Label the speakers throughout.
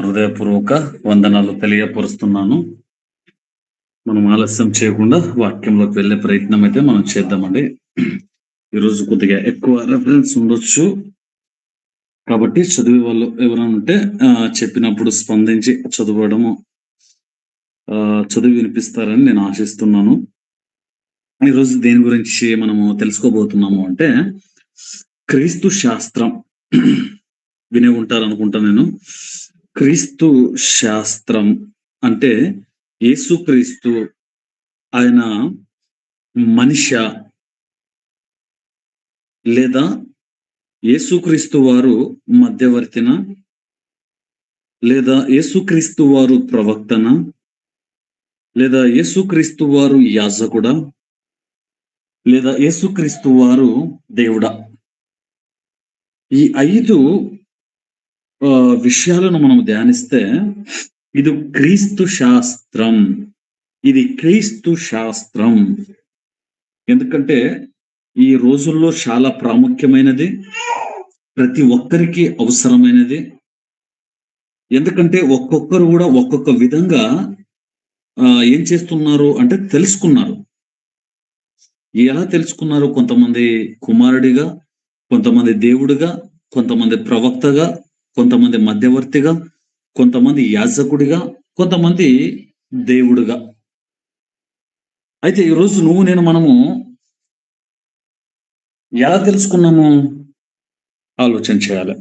Speaker 1: హృదయపూర్వక వందనాలు తెలియపరుస్తున్నాను. మనం ఆలస్యం చేయకుండా వాక్యంలోకి వెళ్ళే ప్రయత్నం అయితే మనం చేద్దామండి. ఈరోజు కొద్దిగా ఎక్కువ రెఫరెన్స్ ఉండొచ్చు కాబట్టి చదివే వాళ్ళు ఎవరైనా ఉంటే చెప్పినప్పుడు స్పందించి చదవడము చదివి వినిపిస్తారని నేను ఆశిస్తున్నాను. ఈరోజు దేని గురించి మనము తెలుసుకోబోతున్నాము అంటే క్రీస్తు శాస్త్రం. వినే ఉంటారు అనుకుంటా నేను. క్రీస్తు శాస్త్రం అంటే యేసుక్రీస్తు ఆయన మనిష లేదా యేసుక్రీస్తు వారు మధ్యవర్తిన లేదా యేసుక్రీస్తు వారు ప్రవక్తన లేదా యేసుక్రీస్తు వారు యాజకుడా లేదా యేసుక్రీస్తు వారు దేవుడా? ఈ 5 విషయాలను మనం ధ్యానిస్తే ఇది క్రీస్తు శాస్త్రం. ఇది క్రీస్తు శాస్త్రం. ఎందుకంటే ఈ రోజుల్లో చాలా ప్రాముఖ్యమైనది, ప్రతి ఒక్కరికి అవసరమైనది. ఎందుకంటే ఒక్కొక్కరు కూడా ఒక్కొక్క విధంగా ఏం చేస్తున్నారు అంటే తెలుసుకున్నారు. ఎలా తెలుసుకున్నారు? కొంతమంది కుమారుడిగా, కొంతమంది దేవుడిగా, కొంతమంది ప్రవక్తగా, కొంతమంది మధ్యవర్తిగా, కొంతమంది యాజకుడిగా, కొంతమంది దేవుడుగా. అయితే ఈరోజు నువ్వు నేను మనము ఎలా తెలుసుకున్నాము ఆలోచన చేయాలి.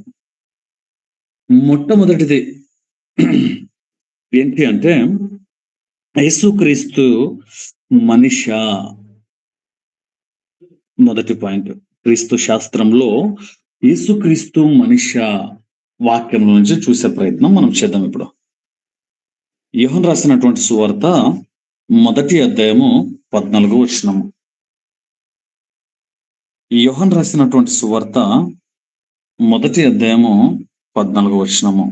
Speaker 1: మొట్టమొదటిది ఏంటి అంటే యేసుక్రీస్తు మనిష. మొదటి పాయింట్, క్రీస్తు శాస్త్రంలో యేసుక్రీస్తు మనిష వాక్యం నుంచి చూసే ప్రయత్నం మనం చేద్దాం. ఇప్పుడు యోహను రాసినటువంటి సువార్త 1వ అధ్యాయము 14వ వచనము. యోహను రాసినటువంటి సువార్త 1వ అధ్యాయము 14వ వచనము.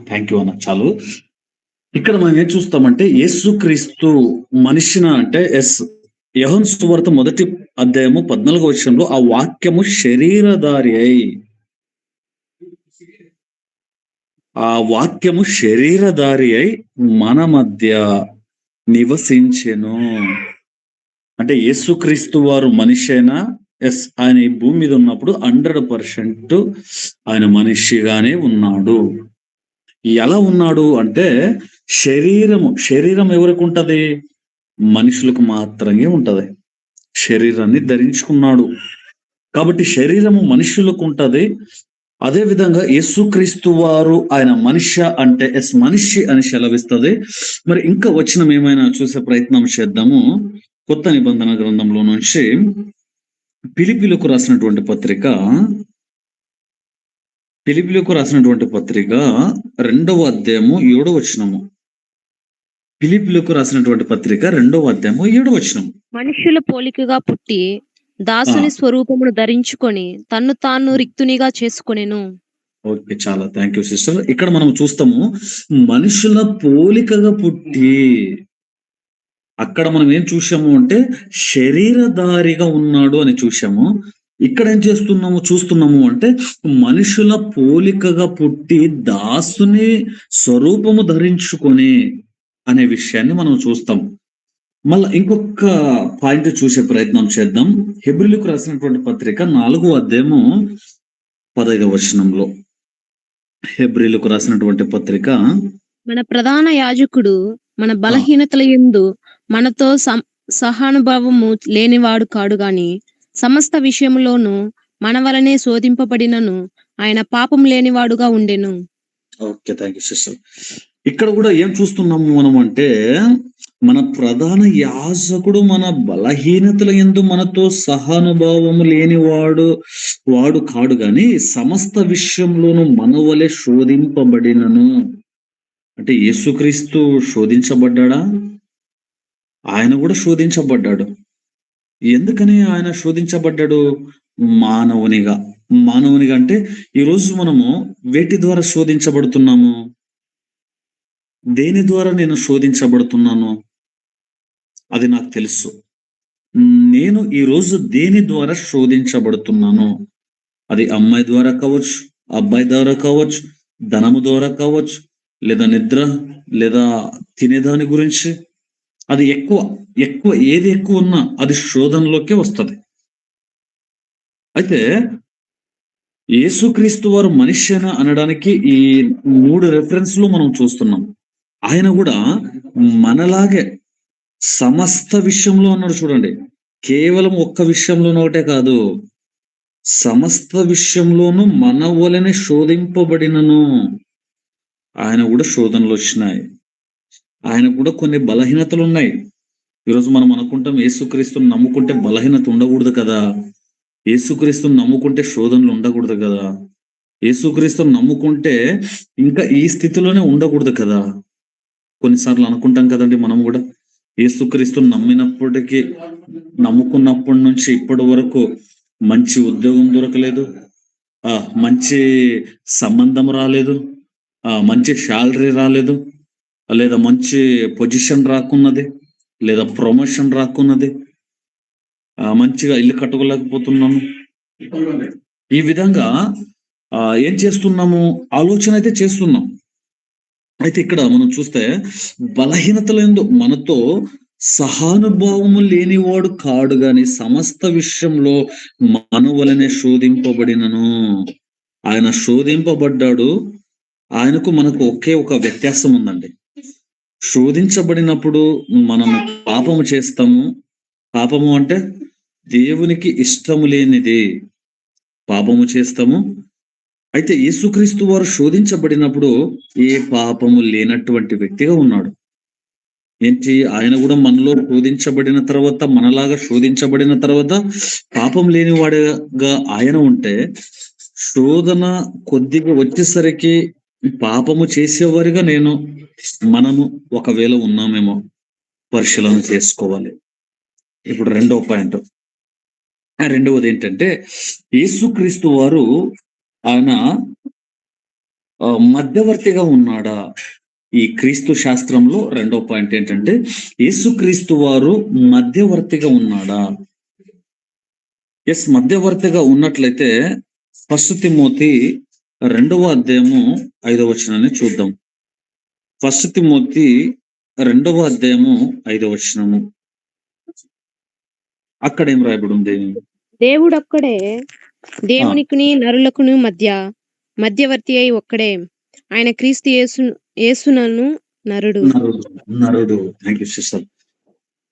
Speaker 1: థ్యాంక్ యూ అన్న. చాలు. ఇక్కడ మనం ఏం చూస్తామంటే యేసుక్రీస్తు మనిషిన అంటే యోహను సువార్త 1వ అధ్యాయము 14వ వచనంలో ఆ వాక్యము శరీరధారి అయి, ఆ వాక్యము శరీరధారి అయి మన మధ్య నివసించెను. అంటే యేసుక్రీస్తు వారు మనిషైనా ఆయన ఈ భూమి మీద ఉన్నప్పుడు 100% ఆయన మనిషిగానే ఉన్నాడు. ఎలా ఉన్నాడు అంటే శరీరం ఎవరికి ఉంటది? మనుషులకు మాత్రమే ఉంటది. శరీరాన్ని ధరించుకున్నాడు కాబట్టి శరీరము మనుషులకు ఉంటది. అదే విధంగా యేసుక్రీస్తు వారు ఆయన మనిషి అంటే మనిషి అని సెలవిస్తుంది. మరి ఇంకా వచనం ఏమైనా చూసే ప్రయత్నం చేద్దాము. కొత్త నిబంధన గ్రంథంలో నుంచి ఫిలిప్పీలకు రాసినటువంటి పత్రిక 2వ అధ్యాయము 7వ వచనము. ఫిలిప్పీలకు రాసినటువంటి పత్రిక 2వ అధ్యాయము 7వ వచనం.
Speaker 2: మనుషుల పోలికగా పుట్టి దాసుని స్వరూపమును ధరించుకొని తన్ను తాను రిక్తునిగా చేసుకొనెను.
Speaker 1: ఓకే, చాలా థ్యాంక్ యూ సిస్టర్. ఇక్కడ మనం చూస్తాము మనుషుల పోలికగా పుట్టి. అక్కడ మనం ఏం చూసాము అంటే శరీరధారిగా ఉన్నాడు అని చూసాము. ఇక్కడ ఏం చూస్తున్నాము అంటే మనుషుల పోలికగా పుట్టి దాసుని స్వరూపము ధరించుకొని అనే విషయాన్ని మనం చూస్తాం. మళ్ళా ఇంకొక పాయింట్ చూసే ప్రయత్నం చేద్దాం. హెబ్రీయులకు రాసినటువంటి పత్రిక 4వ అధ్యాయము 15వ వచనంలో. హెబ్రీయులకు రాసినటువంటి పత్రిక,
Speaker 2: మన ప్రధాన యాజకుడు మన బలహీనతల యందు మనతో సహానుభావము లేనివాడు కాడు గాని సమస్త విషయములోను మన వలనే శోధింపబడినను ఆయన పాపం లేనివాడుగా ఉండెను.
Speaker 1: Okay, thank you sister. ఇక్కడ కూడా ఏం చూస్తున్నాము మనం అంటే మన ప్రధాన యాజకుడు మన బలహీనతల యందు మనతో సహానుభావము వాడు కాడు గాని సమస్త విషయంలోనూ మన వలె శోధింపబడినను. అంటే యేసుక్రీస్తు శోధించబడ్డా? ఆయన కూడా శోధించబడ్డాడు. ఎందుకని ఆయన శోధించబడ్డాడు? మానవునిగా అంటే ఈరోజు మనము వేటి ద్వారా శోధించబడుతున్నాము? దేని ద్వారా నేను శోధించబడుతున్నాను అది నాకు తెలుసు. నేను ఈ రోజు దేని ద్వారా శోధించబడుతున్నాను? అది అమ్మాయి ద్వారా కావచ్చు, అబ్బాయి ద్వారా కావచ్చు, ధనము ద్వారా కావచ్చు, లేదా నిద్ర, లేదా తినేదాని గురించి. అది ఎక్కువ ఏది ఎక్కువ ఉన్నా అది శోధనలోకే వస్తది. అయితే యేసుక్రీస్తు వారు మనిషేనా అనడానికి ఈ 3 రెఫరెన్స్‌లు మనం చూస్తున్నాం. ఆయన గూడా మనలాగే సమస్త విషయంలో ఉన్నాడు చూడండి. కేవలం ఒక్క విషయంలోనో ఒకటే కాదు. సమస్త విషయంలోనూ మన వలెనే శోధింపబడినను. ఆయన గూడా శోధనలొచ్చినాయి. ఆయనకు కూడా కొన్ని బలహీనతలున్నాయి. ఈరోజు మనం అనుకుంటాం యేసుక్రీస్తుని నమ్ముకుంటే బలహీనత ఉండకూడదు కదా! యేసుక్రీస్తుని నమ్ముకుంటే శోధనలు ఉండకూడదు కదా! యేసుక్రీస్తుని నమ్ముకుంటే ఇంకా ఈ స్థితిలోనే ఉండకూడదు కదా! కొన్నిసార్లు అనుకుంటాం కదండీ మనం గూడా. యేసుక్రీస్తుని నమ్ముకున్నప్పటి నుంచి ఇప్పటి వరకు మంచి ఉద్యోగం దొరకలేదు. మంచి సంబంధం రాలేదు. మంచి శాలరీ రాలేదు. లేదా మంచి పొజిషన్ రాకున్నది. లేదా ప్రమోషన్ రాకున్నది. మంచిగా ఇల్లు కట్టుకోలేకపోతున్నాము. ఈ విధంగా ఏం చేస్తున్నాము? ఆలోచన అయితే చేస్తున్నాం. అయితే ఇక్కడ మనం చూస్తే బలహీనతలందు మనతో సహానుభావము లేనివాడు కాడు గాని సమస్త విషయంలో మన వలనే శోధింపబడినను. ఆయన శోధింపబడ్డాడు. ఆయనకు మనకు ఒకే ఒక వ్యత్యాసం ఉందండి. శోధించబడినప్పుడు మనము పాపము చేస్తాము. పాపము అంటే దేవునికి ఇష్టము లేనిది పాపము చేస్తాము. అయితే యేసుక్రీస్తు వారు శోధించబడినప్పుడు ఏ పాపము లేనటువంటి వ్యక్తిగా ఉన్నాడు. ఏంటి? ఆయన కూడా మనలో శోధించబడిన తర్వాత, మనలాగా శోధించబడిన తర్వాత పాపం లేని వాడిగా ఆయన ఉంటే, శోధన కొద్దిగా వచ్చేసరికి పాపము చేసేవారిగా మనము ఒకవేళ ఉన్నామేమో పరిశీలన చేసుకోవాలి. ఇప్పుడు రెండవ పాయింట్. రెండవది ఏంటంటే యేసుక్రీస్తు వారు ఆయన మధ్యవర్తిగా ఉన్నాడా? ఈ క్రీస్తు శాస్త్రంలో రెండో పాయింట్ ఏంటంటే యేసుక్రీస్తు వారు మధ్యవర్తిగా ఉన్నాడా? మధ్యవర్తిగా ఉన్నట్లయితే 1 తిమోతి 2వ అధ్యాయము 5వ వచనాన్ని చూద్దాం. 1 తిమోతి 2వ అధ్యాయము 5వ వచనము. అక్కడ ఏం రాయబడి ఉంది?
Speaker 2: దేవుడొక్కడే దేవునికిని నరులకును మధ్యవర్తి అయి ఒక్కడే. ఆయన క్రీస్తు యేసునను నరుడు.
Speaker 1: Thank you sister.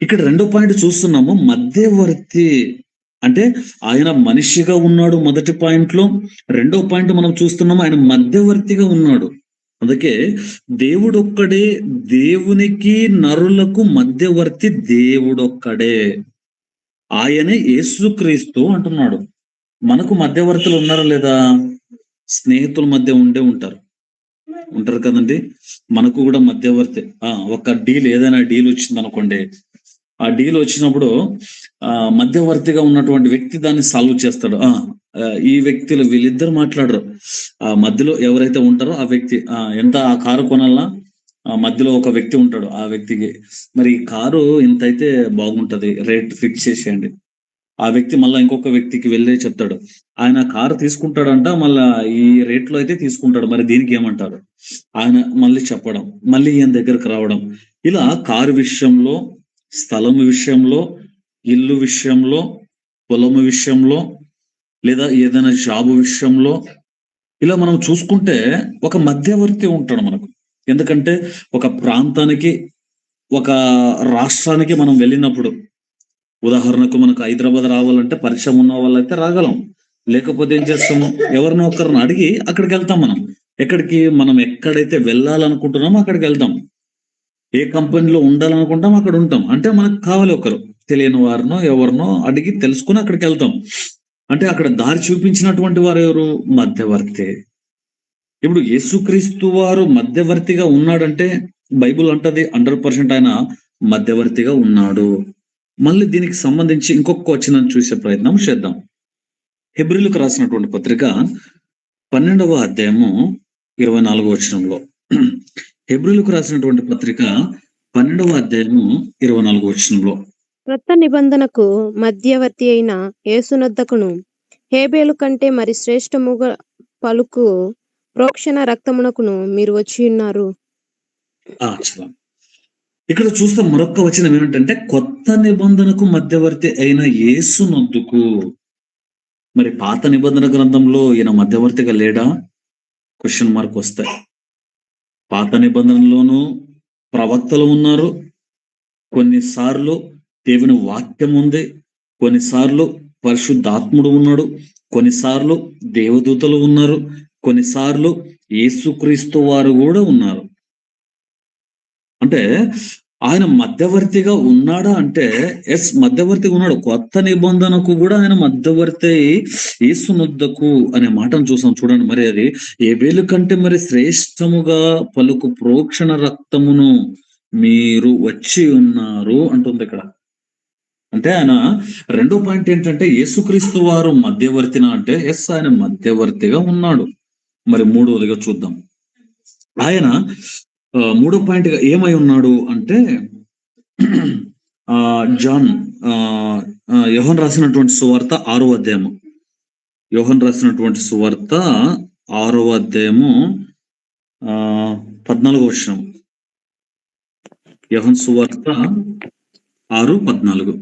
Speaker 1: ఇక్కడ రెండో పాయింట్ చూస్తున్నాము, మధ్యవర్తి అంటే ఆయన మనిషిగా ఉన్నాడు మొదటి పాయింట్ లో. రెండో పాయింట్ మనం చూస్తున్నాము ఆయన మధ్యవర్తిగా ఉన్నాడు. అందుకే దేవుడొక్కడే దేవునికి నరులకు మధ్యవర్తి దేవుడొక్కడే. ఆయనే యేసుక్రీస్తు అంటున్నాడు. మనకు మధ్యవర్తులు ఉన్నారా లేదా? స్నేహితుల మధ్య ఉంటారు కదండి. మనకు కూడా మధ్యవర్తి ఒక ఏదైనా డీల్ వచ్చింది అనుకోండి. ఆ డీల్ వచ్చినప్పుడు మధ్యవర్తిగా ఉన్నటువంటి వ్యక్తి దాన్ని సాల్వ్ చేస్తాడు. ఈ వ్యక్తులు వీళ్ళిద్దరు మాట్లాడరు. మధ్యలో ఎవరైతే ఉంటారో ఆ వ్యక్తి ఎంత ఆ కారు కొనాలా, మధ్యలో ఒక వ్యక్తి ఉంటాడు. ఆ వ్యక్తికి మరి ఈ కారు ఇంత అయితే బాగుంటది, రేట్ ఫిక్స్ చేసేయండి. ఆ వ్యక్తి మళ్ళీ ఇంకొక వ్యక్తికి వెళ్ళే చెప్తాడు. ఆయన కారు తీసుకుంటాడంట, మళ్ళా ఈ రేట్ లో అయితే తీసుకుంటాడు, మరి దీనికి ఏమంటారు? ఆయన మళ్ళీ చెప్పడం, మళ్ళీ ఈయన దగ్గరకు రావడం. ఇలా కారు విషయంలో, స్థలం విషయంలో, ఇల్లు విషయంలో, పొలము విషయంలో, లేదా ఏదైనా జాబు విషయంలో ఇలా మనం చూసుకుంటే ఒక మధ్యవర్తి ఉంటాడు మనకు. ఎందుకంటే ఒక ప్రాంతానికి, ఒక రాష్ట్రానికి మనం వెళ్ళినప్పుడు, ఉదాహరణకు మనకు హైదరాబాద్ రావాలంటే పరిచయం ఉన్న వాళ్ళైతే రాగలం. లేకపోతే ఏం చేస్తాము? ఎవరినో ఒకరిని అడిగి అక్కడికి వెళ్తాం మనం. మనం ఎక్కడైతే వెళ్ళాలనుకుంటున్నామో అక్కడికి వెళ్తాం. ఏ కంపెనీలో ఉండాలనుకుంటాం అక్కడ ఉంటాం. అంటే మనకు కావాలి ఒకరు, తెలియని వారినో ఎవరినో అడిగి తెలుసుకుని అక్కడికి వెళ్తాం. అంటే అక్కడ దారి చూపించినటువంటి వారు ఎవరు? మధ్యవర్తి. ఇప్పుడు యేసుక్రీస్తు వారు మధ్యవర్తిగా ఉన్నాడంటే బైబుల్ అంటది 100% ఆయన మధ్యవర్తిగా ఉన్నాడు. మళ్ళీ దీనికి సంబంధించి ఇంకొక వచనం చూసే ప్రయత్నం చేద్దాం. హెబ్రీయులకు రాసినటువంటి పత్రిక 12వ అధ్యాయము 24వ వచనంలో. హెబ్రీయులకు రాసినటువంటి పత్రిక 12వ అధ్యాయము 24వ వచనంలో
Speaker 2: క్రొత్త నిబంధనకు మధ్యవర్తి అయిన యేసునొద్దకును హేబేలు కంటే మరి శ్రేష్టముగా పలుకు ప్రోక్షణ రక్తమునకును మీరు వచ్చి ఉన్నారు.
Speaker 1: చాలా. ఇక్కడ చూస్తే మరొక వచనం ఏమిటంటే కొత్త నిబంధనకు మధ్యవర్తి అయిన యేసునొద్దకు. మరి పాత నిబంధన గ్రంథంలో ఈయన మధ్యవర్తిగా లేడా? క్వశ్చన్ మార్క్ వస్తాయి. పాత నిబంధనలోనూ ప్రవక్తలు ఉన్నారు, కొన్నిసార్లు దేవుని వాక్యం ఉంది, కొన్నిసార్లు పరిశుద్ధాత్ముడు ఉన్నాడు, కొన్నిసార్లు దేవదూతలు ఉన్నారు, కొన్నిసార్లు యేసుక్రీస్తు వారు కూడా ఉన్నారు. అంటే ఆయన మధ్యవర్తిగా ఉన్నాడా అంటే ఎస్, మధ్యవర్తిగా ఉన్నాడు. కొత్త నిబంధనకు కూడా ఆయన మధ్యవర్తి యేసునొద్దకు అనే మాటను చూసాం చూడండి. మరి అది హేబేలు కంటే మరి శ్రేష్టముగా పలుకు ప్రోక్షణ రక్తమును మీరు వచ్చి ఉన్నారు అంటుంది ఇక్కడ. అంటే ఆయన రెండో పాయింట్ ఏంటంటే యేసుక్రీస్తు వారు మధ్యవర్తిన అంటే ఎస్, ఆయన మధ్యవర్తిగా ఉన్నాడు. మరి మూడవదిగా చూద్దాం. ఆయన మూడో పాయింట్ గా ఏమై ఉన్నాడు అంటే జాన్ యోహన్ రాసినటువంటి సువార్త 6వ అధ్యాయము, యోహన్ రాసినటువంటి సువార్త 6వ అధ్యాయము 14వ వచనం. యోహన్ సువార్త 6:14.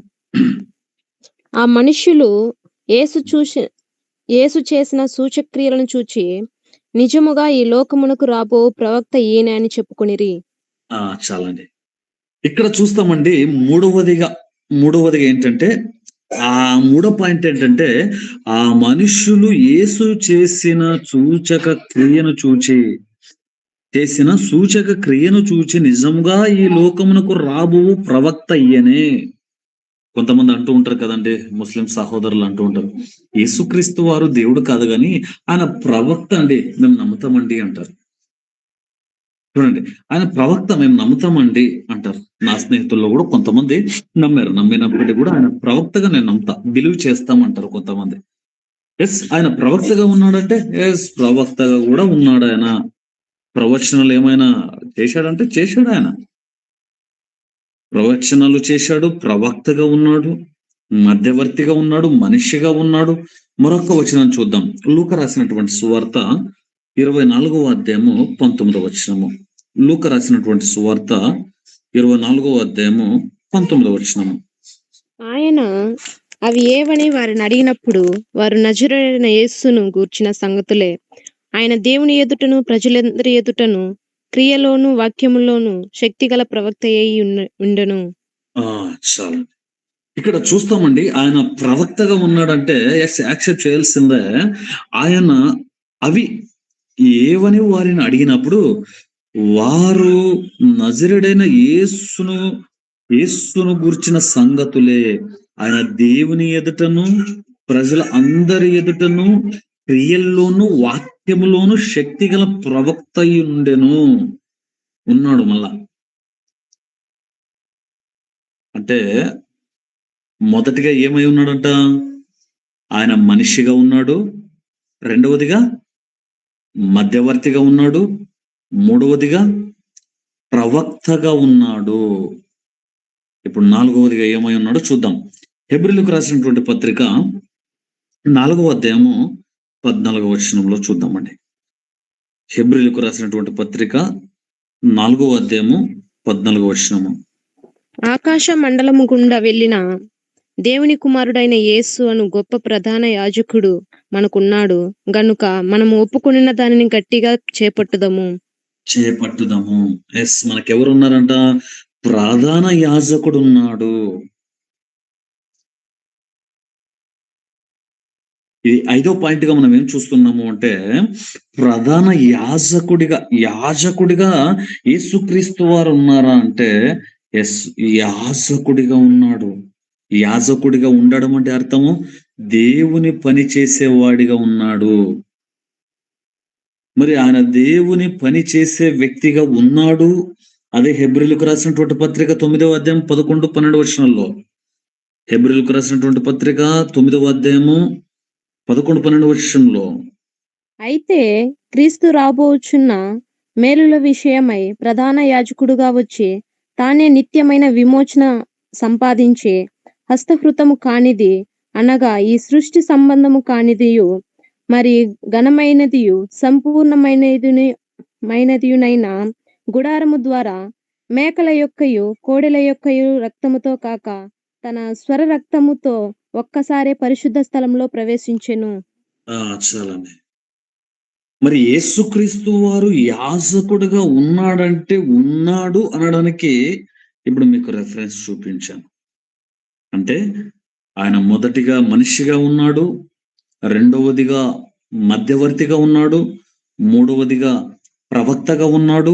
Speaker 2: ఆ మనుష్యులు యేసు చేసిన సూచక్రియలను చూచి నిజముగా ఈ లోకమునకు రాబో ప్రవక్త ఈయనే అని చెప్పుకొనిరి.
Speaker 1: చాలండి. ఇక్కడ చూస్తామండి మూడవదిగా ఏంటంటే ఆ మూడో పాయింట్ ఏంటంటే ఆ మనుష్యులు యేసు చేసిన సూచక క్రియను చూచి నిజంగా ఈ లోకమునకు రాబో ప్రవక్త ఈయనే. కొంతమంది అంటూ ఉంటారు కదండి, ముస్లిం సహోదరులు అంటూ ఉంటారు, యేసుక్రీస్తు వారు దేవుడు కాదు కానీ ఆయన ప్రవక్త అండి, మేము నమ్ముతామండి అంటారు. చూడండి, ఆయన ప్రవక్త మేము నమ్ముతామండి అంటారు. నా స్నేహితుల్లో కూడా కొంతమంది నమ్మారు. నమ్మినప్పటికీ కూడా ఆయన ప్రవక్తగా నేను నమ్ముతా, బిలీవ్ చేస్తామంటారు కొంతమంది. ఎస్, ఆయన ప్రవక్తగా ఉన్నాడంటే ఎస్, ప్రవక్తగా కూడా ఉన్నాడు. ఆయన ప్రవచనాలు ఏమైనా చేశాడంటే చేశాడు. ఆయన ప్రవచనాలు చేశాడు, ప్రవక్తగా ఉన్నాడు, మధ్యవర్తిగా ఉన్నాడు, మనిషిగా ఉన్నాడు. మరొక వచనం చూద్దాం. లూకా రాసినటువంటి సువార్త 24వ అధ్యాయము 19వ వచనము. లూకా రాసినటువంటి సువార్త 24వ అధ్యాయము 19వ వచనము.
Speaker 2: ఆయన అవి ఏవని వారిని అడిగినప్పుడు వారు నజరేయుడైన యేసును గూర్చిన సంగతులే. ఆయన దేవుని ఎదుటను ప్రజలందరి ఎదుటను క్రియలోను వాక్యములోను శక్తిగల ప్రవక్త అయి ఉండెను.
Speaker 1: చాలు. ఇక్కడ చూస్తామండి, ఆయన ప్రవక్తగా ఉన్నాడంటే ఎస్, యాక్సెప్ట్ చేయాల్సిందే. ఆయన అవి ఏవని వారిని అడిగినప్పుడు వారు నజరేయుడైన యేసును గూర్చిన సంగతులే. ఆయన దేవుని ఎదుటను ప్రజల అందరి ఎదుటను క్రియల్లోను వాక్యములోను శక్తిగల ప్రవక్త అయి ఉన్నాడు. మళ్ళా అంటే మొదటిగా ఏమై ఉన్నాడంట? ఆయన మనిషిగా ఉన్నాడు, రెండవదిగా మధ్యవర్తిగా ఉన్నాడు, మూడవదిగా ప్రవక్తగా ఉన్నాడు. ఇప్పుడు నాలుగవదిగా ఏమై ఉన్నాడో చూద్దాం. హెబ్రీయులకు రాసినటువంటి పత్రిక 4వ అధ్యాయము 14వ వచనంలో చూద్దామండి. హెబ్రీయులకు రాసినటువంటి పత్రిక 4వ అధ్యాయము 14వ వచనము.
Speaker 2: ఆకాశ మండలము గుండా వెళ్ళిన దేవుని కుమారుడైన యేసు అను గొప్ప ప్రధాన యాజకుడు మనకున్నాడు గనుక మనము ఒప్పుకున్న దానిని గట్టిగా చేపట్టుదము.
Speaker 1: ఎస్, మనకెవరున్నారంట? ప్రధాన యాజకుడు ఉన్నాడు. ఇది 5వ పాయింట్ గా మనం ఏం చూస్తున్నాము అంటే ప్రధాన యాజకుడిగా యేసుక్రీస్తు వారు ఉన్నారా అంటే ఎస్, యాజకుడిగా ఉన్నాడు. యాజకుడిగా ఉండడం అంటే అర్థము దేవుని పని చేసేవాడిగా ఉన్నాడు. మరి ఆయన దేవుని పని చేసే వ్యక్తిగా ఉన్నాడు. అదే హెబ్రీయులకు రాసినటువంటి పత్రిక 9వ అధ్యాయం 11, 12 వచనాల్లో. హెబ్రీయులకు రాసినటువంటి పత్రిక 9వ అధ్యాయము 11, 12 వచనంలో.
Speaker 2: అయితే క్రీస్తు రాబోచున్న మేలుల విషయమై ప్రధాన యాజకుడుగా వచ్చి తానే నిత్యమైన విమోచన సంపాదించే హస్తకృతము కానిది అనగా ఈ సృష్టి సంబంధము కానిదియు మరి ఘనమైనదియు సంపూర్ణమైనదియునైన గుడారము ద్వారా మేకల యొక్కయు కోడెల యొక్కయు రక్తముతో కాక తన స్వర రక్తముతో ఒక్కసారే పరిశుద్ధ స్థలంలో ప్రవేశించెను.
Speaker 1: చాలండి. మరి యేసుక్రీస్తు వారు యాజకుడుగా ఉన్నాడంటే ఉన్నాడు అనడానికి ఇప్పుడు మీకు రెఫరెన్స్ చూపించాను. అంటే ఆయన మొదటిగా మనిషిగా ఉన్నాడు, రెండవదిగా మధ్యవర్తిగా ఉన్నాడు, మూడవదిగా ప్రవక్తగా ఉన్నాడు,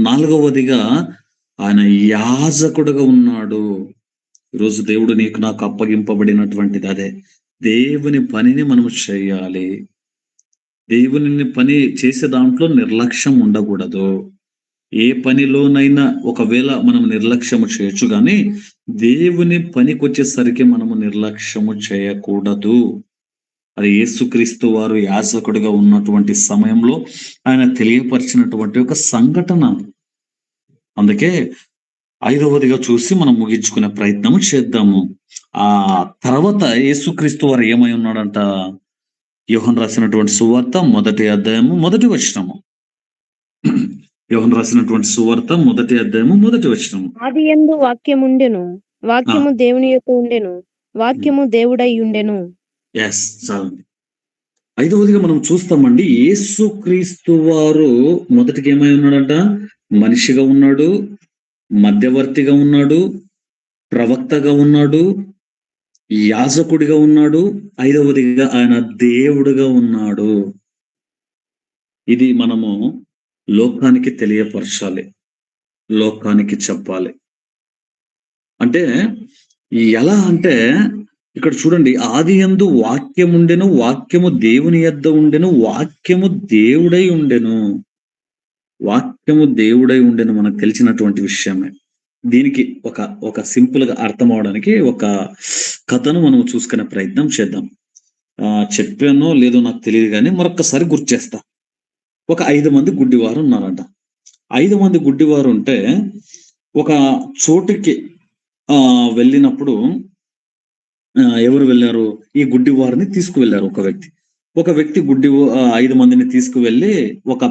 Speaker 1: నాలుగవదిగా ఆయన యాజకుడుగా ఉన్నాడు. ఈరోజు దేవుడు నీకు నాకు అప్పగింపబడినటువంటిది అదే. దేవుని పనిని మనం చేయాలి. దేవుని పని చేసే దాంట్లో నిర్లక్ష్యం ఉండకూడదు. ఏ పనిలోనైనా ఒకవేళ మనం నిర్లక్ష్యము చేయొచ్చు, కానీ దేవుని పనికొచ్చేసరికి మనము నిర్లక్ష్యము చేయకూడదు. అది యేసుక్రీస్తు వారు యాజకుడిగా ఉన్నటువంటి సమయంలో ఆయన తెలియపరిచినటువంటి ఒక సంఘటన. అందుకే ఐదవదిగా చూసి మనం ముగించుకునే ప్రయత్నం చేద్దాము. ఆ తర్వాత యేసుక్రీస్తు వారు ఏమై ఉన్నాడంట? యోహాను రాసినటువంటి సువార్త 1వ అధ్యాయము 1వ వచనము. యోహాను రాసినటువంటి సువార్త 1వ అధ్యాయము 1వ వచనము.
Speaker 2: ఆదియందు వాక్యముండెను, వాక్యము దేవుని యొక్క ఉండెను, వాక్యము దేవుడై ఉండెను.
Speaker 1: చాలండి. ఐదవదిగా మనం చూస్తామండి, యేసుక్రీస్తు వారు మొదటికి ఏమై ఉన్నాడంట? మనిషిగా ఉన్నాడు, మధ్యవర్తిగా ఉన్నాడు, ప్రవక్తగా ఉన్నాడు, యాజకుడిగా ఉన్నాడు, ఐదవదిగా ఆయన దేవుడుగా ఉన్నాడు. ఇది మనము లోకానికి తెలియపరచాలి, లోకానికి చెప్పాలి. అంటే ఎలా అంటే ఇక్కడ చూడండి, ఆదియందు వాక్యముండెను, వాక్యము దేవుని యొద్ద ఉండెను, వాక్యము దేవుడై ఉండెను. వాక్యము దేవుడై ఉండెను మనకు తెలిసినటువంటి విషయమే. దీనికి ఒక సింపుల్ గా అర్థం అవడానికి ఒక కథను మనం చూసుకునే ప్రయత్నం చేద్దాం. చెప్పానో లేదో నాకు తెలియదు, కానీ మరొకసారి గుర్తు చేస్తా. ఒక 5 మంది గుడ్డివారు ఉన్నారంట. 5 మంది గుడ్డివారు ఉంటే ఒక చోటుకి వెళ్ళినప్పుడు ఎవరు వెళ్ళారు? ఈ గుడ్డి వారిని తీసుకువెళ్ళారు. ఒక వ్యక్తి 5 మందిని తీసుకువెళ్ళి ఒక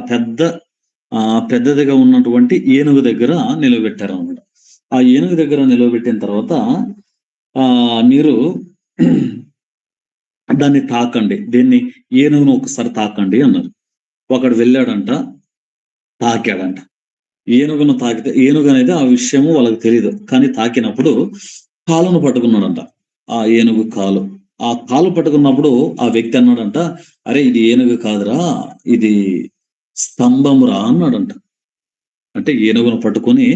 Speaker 1: పెద్దదిగా ఉన్నటువంటి ఏనుగు దగ్గర నిలబెట్టారు అన్నమాట. ఆ ఏనుగు దగ్గర నిలబెట్టిన తర్వాత మీరు దాన్ని తాకండి, ఏనుగును ఒకసారి తాకండి అన్నారు. ఒకడు వెళ్ళాడంట, తాకాడంట. ఏనుగును తాకితే, ఏనుగు అనేది ఆ విషయము వాళ్ళకి తెలియదు, కానీ తాకినప్పుడు కాలును పట్టుకున్నాడంట. ఆ ఏనుగు ఆ కాలు పట్టుకున్నప్పుడు ఆ వ్యక్తి అన్నాడంట, అరే ఇది ఏనుగు కాదురా, ఇది స్తంభమురా అన్నాడంట. అంటే ఏనుగును పట్టుకొని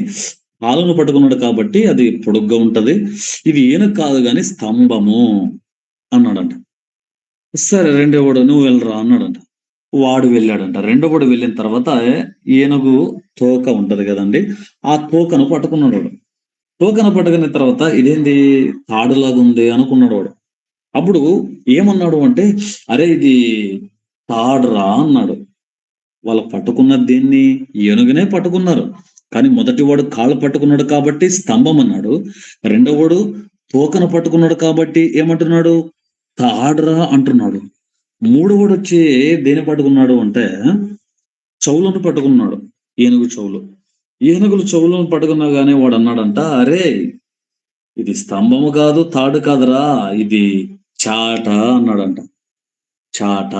Speaker 1: కాలును పట్టుకున్నాడు కాబట్టి అది పొడుగ్గా ఉంటది, ఇది ఏనుగు కాదు కానీ స్తంభము అన్నాడంట. సరే రెండోవాడు నువ్వు వెళ్ళరా అన్నాడంట. వాడు వెళ్ళాడంట. రెండోవాడు వెళ్ళిన తర్వాత ఏనుగు తోక ఉంటది కదండి, ఆ తోకను పట్టుకున్నాడు. తోకను పట్టుకున్న తర్వాత ఇదేంది తాడులాగా ఉంది అనుకున్నాడు వాడు. అప్పుడు ఏమన్నాడు అంటే, అరే ఇది తాడురా అన్నాడు. వాళ్ళు పట్టుకున్నది దేన్ని? ఏనుగునే పట్టుకున్నారు, కానీ మొదటివాడు కాళ్ళు పట్టుకున్నాడు కాబట్టి స్తంభం అన్నాడు. రెండోవాడు తోకను పట్టుకున్నాడు కాబట్టి ఏమంటున్నాడు? తాడురా అంటున్నాడు. మూడోవాడు వచ్చి దేని పట్టుకున్నాడు అంటే చెవులను పట్టుకున్నాడు, ఏనుగు చెవులు. ఏనుగులు చెవులను పట్టుకున్నా గానీ వాడు అన్నాడంట, అరే ఇది స్తంభము కాదు, తాడు కాదురా, ఇది చాట అన్నాడంట. చాట.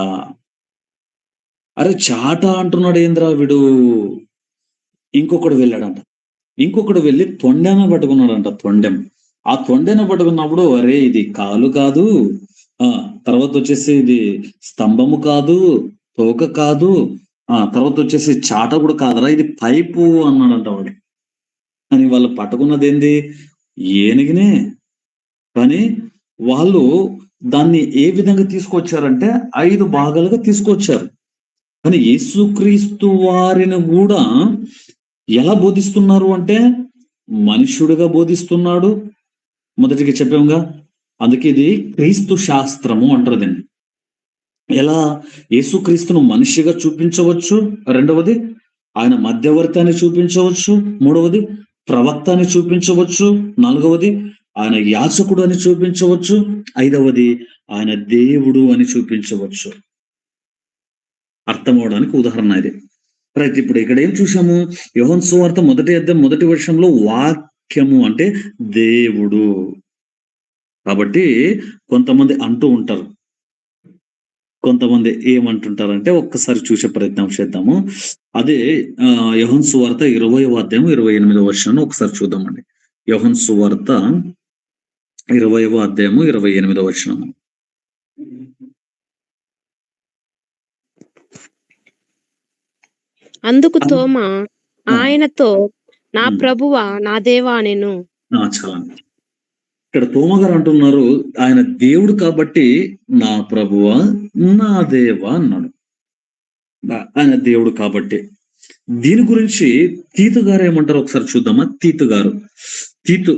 Speaker 1: అరే చాట అంటున్నాడు ఏంద్రా వీడు. ఇంకొకడు వెళ్ళాడంట. ఇంకొకడు వెళ్ళి తొండెన పట్టుకున్నాడంట. ఆ తొండెన పట్టుకున్నప్పుడు అరే ఇది కాలు కాదు, తర్వాత వచ్చేసి ఇది స్తంభము కాదు, తోక కాదు, తర్వాత వచ్చేసి చాట కూడా కాదురా, ఇది పైపు అన్నాడంట వాడు. అని వాళ్ళు పట్టుకున్నది ఏంది? ఏనుగునే. కానీ వాళ్ళు దాన్ని ఏ విధంగా తీసుకొచ్చారంటే 5 భాగాలుగా తీసుకొచ్చారు. కానీ యేసుక్రీస్తు వారిని కూడా ఎలా బోధిస్తున్నారు అంటే మనుష్యుడిగా బోధిస్తున్నాడు. మొదటిగా చెప్పాముగా, అందుకే ఇది క్రీస్తు శాస్త్రము అంటారు దీన్ని. ఎలా యేసుక్రీస్తును మనిషిగా చూపించవచ్చు, రెండవది ఆయన మధ్యవర్తి అని చూపించవచ్చు, మూడవది ప్రవక్త అని చూపించవచ్చు. 4వది ఆయన యాజకుడు అని చూపించవచ్చు. 5వది ఆయన దేవుడు అని చూపించవచ్చు. అర్థమవడానికి ఉదాహరణ ఇది. రైట్. ఇప్పుడు ఇక్కడ ఏం చూసాము? యోహాను సువార్త 1వ అధ్యాయం 1వ వచనంలో వాక్యము అంటే దేవుడు. కాబట్టి కొంతమంది అంటూ ఉంటారు. కొంతమంది ఏమంటుంటారంటే ఒక్కసారి చూసే ప్రయత్నం చేద్దాము. అదే యోహాను సువార్త 20వ అధ్యాయం 28వ వచనాన్ని ఒకసారి చూద్దామండి. యోహాను సువార్త 20వ అధ్యాయము 28వ వచనము.
Speaker 2: అందుకు తోమా
Speaker 1: ఆ!
Speaker 2: ఆయనతో, నా
Speaker 1: హ్మ్.
Speaker 2: ప్రభువా, నా దేవా అనెను.
Speaker 1: చాలా. ఇక్కడ తోమ గారు అంటున్నారు, ఆయన దేవుడు కాబట్టి నా ప్రభువా, నా దేవా అన్నాడు. ఆయన దేవుడు కాబట్టి. దీని గురించి తీతు గారు ఏమంటారో ఒకసారి చూద్దామా? తీతు గారు. తీతు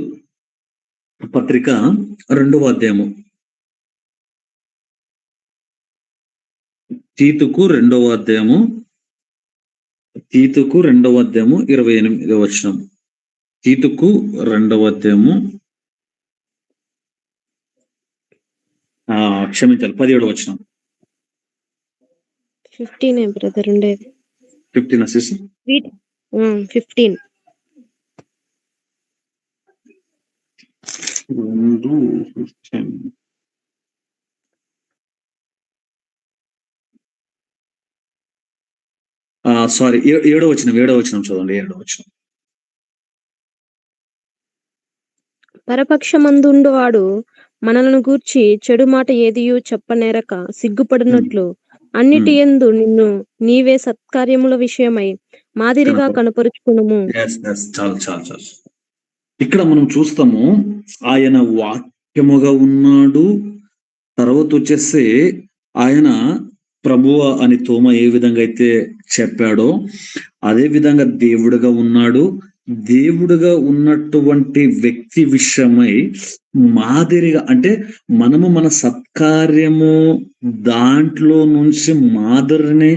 Speaker 1: పత్రిక 2వ అధ్యాయము. తీతుకు 2వ అధ్యాయము 28వ వచనం. తీతుకు 2వ అధ్యాయము క్షమించాలి 17వ వచనం.
Speaker 2: 15 బ్రదర్ ఉండేది.
Speaker 1: 15 సిస్.
Speaker 2: 15.
Speaker 1: 2:15. సారీ 7వ వచనం చదవండి. 7వ వచనం.
Speaker 2: పరపక్షమందుండువాడు మనలను గూర్చి చెడు మాట ఏదియూ చెప్పనేరక సిగ్గుపడినట్లు అన్నిటి యందు నిన్ను నీవే సత్కార్యముల విషయమై మాదిరిగా కనపరుచుకునుము.
Speaker 1: చాలు. ఇక్కడ మనం చూస్తాము ఆయన వాక్యముగా ఉన్నాడు. తర్వాత వచ్చేసి ఆయన ప్రభువ అని తోమ ఏ విధంగా అయితే చెప్పాడో అదే విధంగా దేవుడుగా ఉన్నాడు. దేవుడుగా ఉన్నటువంటి వ్యక్తి విషయమై మాదిరిగా అంటే మనము మన సత్కార్యము దాంట్లో నుంచి మాదిరిని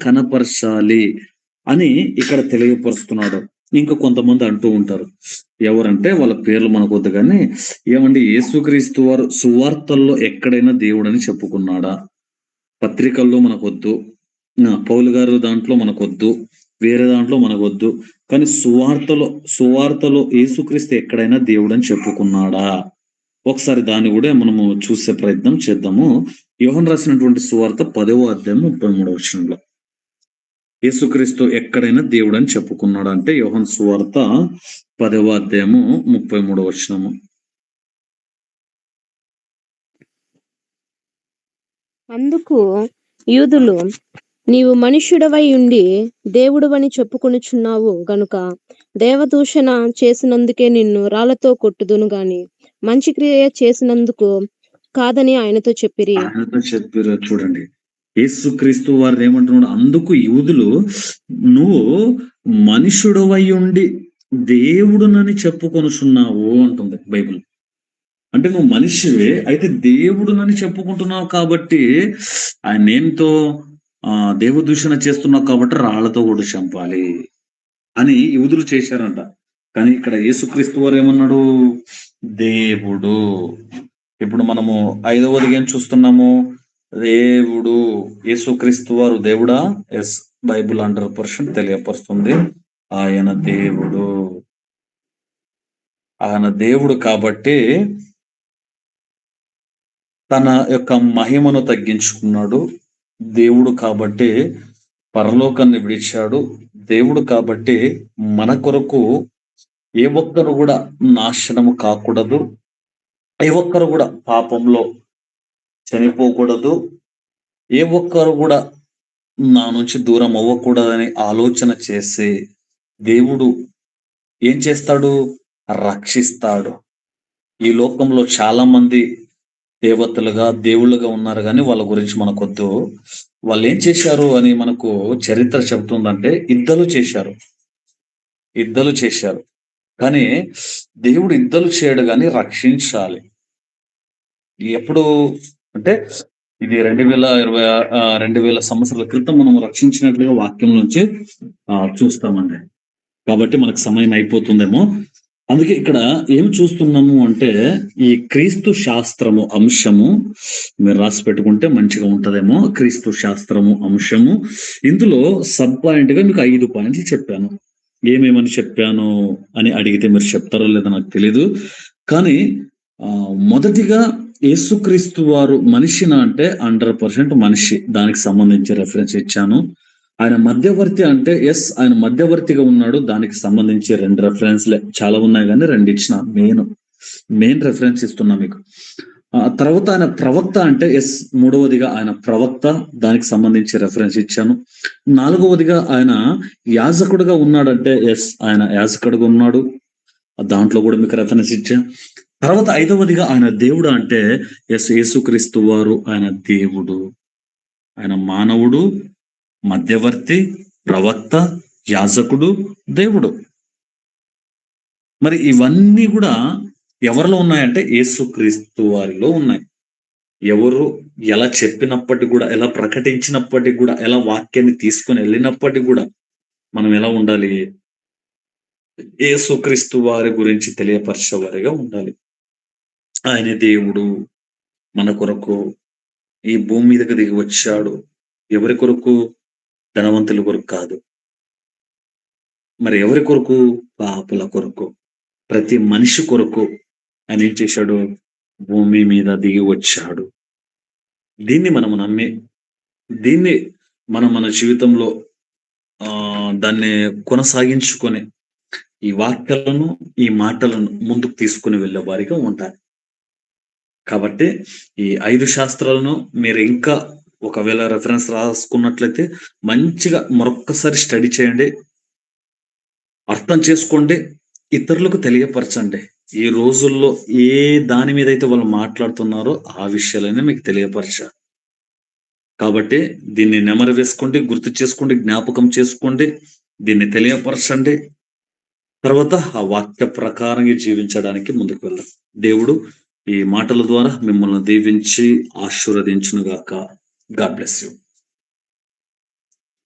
Speaker 1: కనపరచాలి అని ఇక్కడ తెలియపరుస్తున్నాడు. ఇంకా కొంతమంది అంటూ ఉంటారు. ఎవరంటే వాళ్ళ పేర్లు మనకు వద్దు కానీ, ఏమండి యేసుక్రీస్తు వారు సువార్తల్లో ఎక్కడైనా దేవుడని చెప్పుకున్నాడా? పత్రికల్లో మనకొద్దు, పౌలు గారు దాంట్లో మనకొద్దు, వేరే దాంట్లో మనకొద్దు. కానీ సువార్తలో యేసుక్రీస్తు ఎక్కడైనా దేవుడని చెప్పుకున్నాడా? ఒకసారి దాన్ని కూడా మనము చూసే ప్రయత్నం చేద్దాము. యోహాను రాసినటువంటి సువార్త 10వ అధ్యాయం 33వ వచనంలో యేసుక్రీస్తు ఎక్కడైనా దేవుడు అని చెప్పుకున్నాడు అంటే యోహాను సువార్త 10వ అధ్యాయము 33వ వచనము.
Speaker 2: అందుకు యూదులు, నీవు మనుష్యుడవై ఉండి దేవుడవని చెప్పుకొనుచున్నావు గనుక దేవదూషణ చేసినందుకే నిన్ను రాళ్లతో కొట్టుదును గాని మంచి క్రియ చేసినందుకు కాదని ఆయనతో చెప్పిరి.
Speaker 1: చూడండి, యేసుక్రీస్తు వారు ఏమంటున్నాడు? అందుకు యూదులు, నువ్వు మనుషుడవై ఉండి దేవుడునని చెప్పుకొనుచున్నావు అంటుంది బైబిల్. అంటే నువ్వు మనిషివే, అయితే దేవుడునని చెప్పుకుంటున్నావు కాబట్టి ఆయన నేనుతో దేవదూషణ చేస్తున్నావు కాబట్టి రాళ్లతో కూడా చంపాలి అని యూదులు చేశారంట. కానీ ఇక్కడ యేసుక్రీస్తు వారు ఏమన్నాడు? దేవుడు. ఇప్పుడు మనము 5వది ఏం చూస్తున్నాము? దేవుడు. యేసుక్రీస్తు వారు దేవుడా? ఎస్, బైబిల్ 100% తెలియపరుస్తుంది ఆయన దేవుడు. ఆయన దేవుడు కాబట్టి తన యొక్క మహిమను తగ్గించుకున్నాడు. దేవుడు కాబట్టి పరలోకాన్ని విడిచాడు. దేవుడు కాబట్టి మన కొరకు ఏ ఒక్కరు కూడా నాశనము కాకూడదు, ఏ ఒక్కరు కూడా పాపంలో చనిపోకూడదు, ఏ ఒక్కరు కూడా నా నుంచి దూరం అవ్వకూడదని ఆలోచన చేసి దేవుడు ఏం చేస్తాడు? రక్షిస్తాడు. ఈ లోకంలో చాలా మంది దేవతలుగా దేవుళ్ళుగా ఉన్నారు కానీ వాళ్ళ గురించి మనకొద్దు. వాళ్ళు ఏం చేశారు అని మనకు చరిత్ర చెబుతుందంటే యుద్ధాలు చేశారు. కానీ దేవుడు యుద్ధాలు చేయడు కానీ రక్షించాలి. ఎప్పుడు అంటే ఇది 2000 సంవత్సరాల క్రితం మనం రక్షించినట్లుగా వాక్యం నుంచి చూస్తామండి. కాబట్టి మనకు సమయం అయిపోతుందేమో. అందుకే ఇక్కడ ఏం చూస్తున్నాము అంటే ఈ క్రీస్తు శాస్త్రము అంశము మీరు రాసి పెట్టుకుంటే మంచిగా ఉంటదేమో. క్రీస్తు శాస్త్రము అంశము. ఇందులో సబ్ పాయింట్ గా మీకు 5 పాయింట్లు చెప్పాను. ఏమేమని చెప్పాను అని అడిగితే మీరు చెప్తారో లేదో నాకు తెలీదు. కానీ మొదటిగా యేసుక్రీస్తు వారు మనిషినా అంటే 100% మనిషి. దానికి సంబంధించి రెఫరెన్స్ ఇచ్చాను. ఆయన మధ్యవర్తి అంటే ఆయన మధ్యవర్తిగా ఉన్నాడు. దానికి సంబంధించి 2 రెఫరెన్స్లే, చాలా ఉన్నాయి కానీ 2 ఇచ్చిన. మెయిన్ రెఫరెన్స్ ఇస్తున్నా మీకు. తర్వాత ఆయన ప్రవక్త అంటే మూడవదిగా ఆయన ప్రవక్త, దానికి సంబంధించి రెఫరెన్స్ ఇచ్చాను. 4వదిగా ఆయన యాజకుడుగా ఉన్నాడంటే ఆయన యాజకుడుగా ఉన్నాడు. దాంట్లో కూడా మీకు రెఫరెన్స్ ఇచ్చా. తర్వాత 5వదిగా ఆయన దేవుడు అంటే యేసుక్రీస్తు వారు ఆయన దేవుడు, ఆయన మానవుడు, మధ్యవర్తి, ప్రవక్త, యాజకుడు, దేవుడు. మరి ఇవన్నీ కూడా ఎవరిలో ఉన్నాయంటే యేసుక్రీస్తు వారిలో ఉన్నాయి. ఎవరు ఎలా చెప్పినప్పటికీ కూడా, ఎలా ప్రకటించినప్పటికీ కూడా, ఎలా వాక్యాన్ని తీసుకొని వెళ్ళినప్పటికీ కూడా మనం ఎలా ఉండాలి? యేసుక్రీస్తు వారి గురించి తెలియపరిచేవారిగా ఉండాలి. ఆయన దేవుడు, మన కొరకు ఈ భూమి మీదకి దిగి వచ్చాడు. ఎవరి కొరకు? ధనవంతుల కొరకు కాదు. మరి ఎవరి కొరకు? పాపుల కొరకు, ప్రతి మనిషి కొరకు ఆయన ఏం చేశాడు? భూమి మీద దిగి వచ్చాడు. దీన్ని మనం నమ్మి, దీన్ని మనం మన జీవితంలో దాన్ని కొనసాగించుకొని ఈ వాక్యాలను, ఈ మాటలను ముందుకు తీసుకుని వెళ్ళే వారిగా ఉంటారు. కాబట్టి ఈ 5 శాస్త్రాలను మీరు ఇంకా ఒకవేళ రెఫరెన్స్ రాసుకున్నట్లయితే మంచిగా మరొక్కసారి స్టడీ చేయండి, అర్థం చేసుకోండి, ఇతరులకు తెలియపరచండి. ఈ రోజుల్లో ఏ దాని మీద అయితే వాళ్ళు మాట్లాడుతున్నారో ఆ విషయాలనే మీకు తెలియపరచాలి. కాబట్టి దీన్ని నెమరు వేసుకోండి, గుర్తు చేసుకోండి, జ్ఞాపకం చేసుకోండి, దీన్ని తెలియపరచండి. తర్వాత ఆ వాక్య ప్రకారంగా జీవించడానికి ముందుకు వెళ్దాం. దేవుడు ఈ మాటల ద్వారా మిమ్మల్ని దీవించి ఆశీర్వదించును గాక. God bless you.